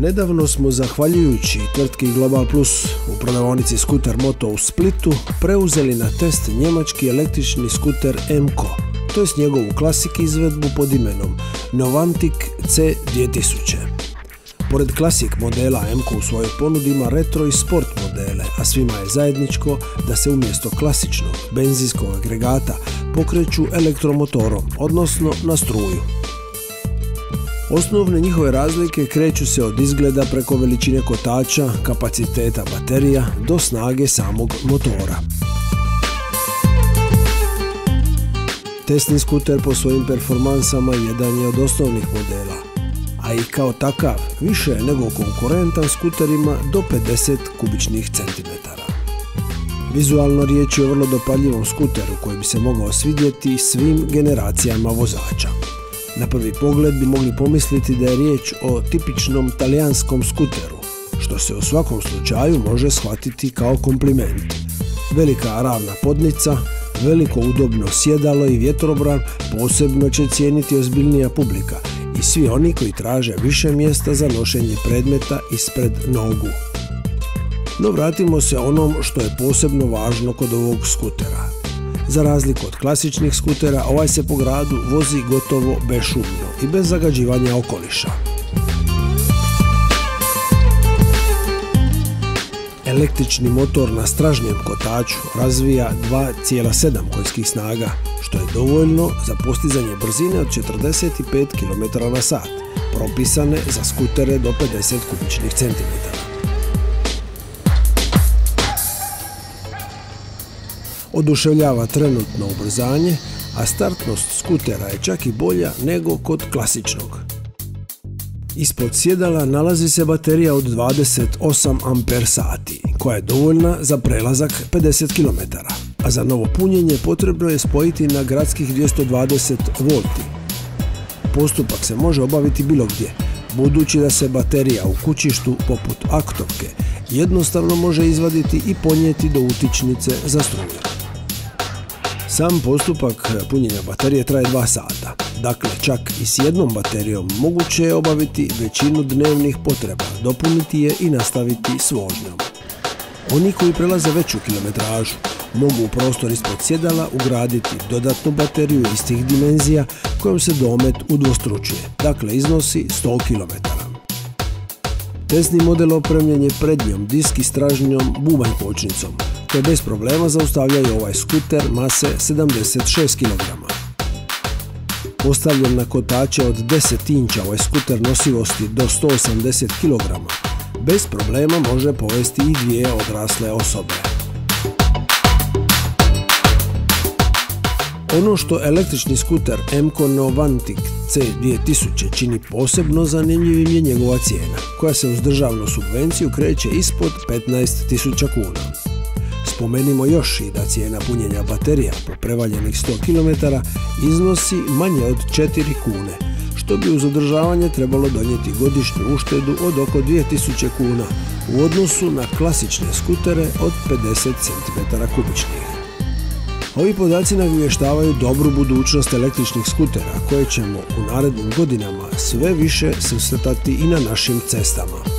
Nedavno smo, zahvaljujući tvrtki Global Plus u prodavaonici Skuter Moto u Splitu, preuzeli na test njemački električni skuter MKO, to jest njegovu klasik izvedbu pod imenom Novantic C2000. Pored klasik modela MKO u svojoj ponudi ima retro i sport modele, a svima je zajedničko da se umjesto klasičnog benzinskog agregata pokreću elektromotorom, odnosno na struju. Osnovne njihove razlike kreću se od izgleda preko veličine kotača, kapaciteta baterija do snage samog motora. Testni skuter po svojim performansama jedan je od osnovnih modela, a i kao takav više je nego konkurentan skuterima do 50 kubičnih centimetara. Vizualno riječ je o vrlo dopaljivom skuteru koji bi se mogao svidjeti svim generacijama vozača. Na prvi pogled bi mogli pomisliti da je riječ o tipičnom talijanskom skuteru, što se u svakom slučaju može shvatiti kao kompliment. Velika ravna podnica, veliko udobno sjedalo i vjetrobran posebno će cijeniti ozbiljnija publika i svi oni koji traže više mjesta za nošenje predmeta ispred nogu. No vratimo se onom što je posebno važno kod ovog skutera. Za razliku od klasičnih skutera, ovaj se po gradu vozi gotovo bešumno i bez zagađivanja okoliša. Električni motor na stražnjem kotaču razvija 2,7 konjskih snaga, što je dovoljno za postizanje brzine od 45 km/h, propisane za skutere do 50 kubičnih centimetara. Oduševljava trenutno ubrzanje, a startnost skutera je čak i bolja nego kod klasičnog. Ispod sjedala nalazi se baterija od 28 Ah, koja je dovoljna za prelazak 50 km, a za novo punjenje potrebno je spojiti na gradskih 220 V. Postupak se može obaviti bilo gdje, budući da se baterija u kućištu poput aktovke jednostavno može izvaditi i ponijeti do utičnice za struju. Sam postupak punjenja baterije traje 2 sata, dakle čak i s jednom baterijom moguće je obaviti većinu dnevnih potreba, dopuniti je i nastaviti s vožnjom. Oni koji prelaze veću kilometražu mogu u prostor ispod sjedala ugraditi dodatnu bateriju istih dimenzija kojom se domet udvostručuje, dakle iznosi 100 km. Testni model opremljen je prednjom disk i stražnjom bubanj kočnicom, koje bez problema zaustavljaju ovaj skuter mase 76 kg. Postavljen na kotače od 10 inča, ovaj skuter nosivosti do 180 kg bez problema može povesti i 2 odrasle osobe. Ono što električni skuter MKO Novantic C2000 čini posebno zanimljivim je njegova cijena, koja se uz državnu subvenciju kreće ispod 15.000 kuna. Spomenimo još i da cijena punjenja baterija po prevaljenih 100 km iznosi manje od 4 kune, što bi uz održavanje trebalo donijeti godišnju uštedu od oko 2000 kuna u odnosu na klasične skutere od 50 cm3. Ovi podaci nagovještavaju dobru budućnost električnih skutera koje ćemo u narednim godinama sve više susretati i na našim cestama.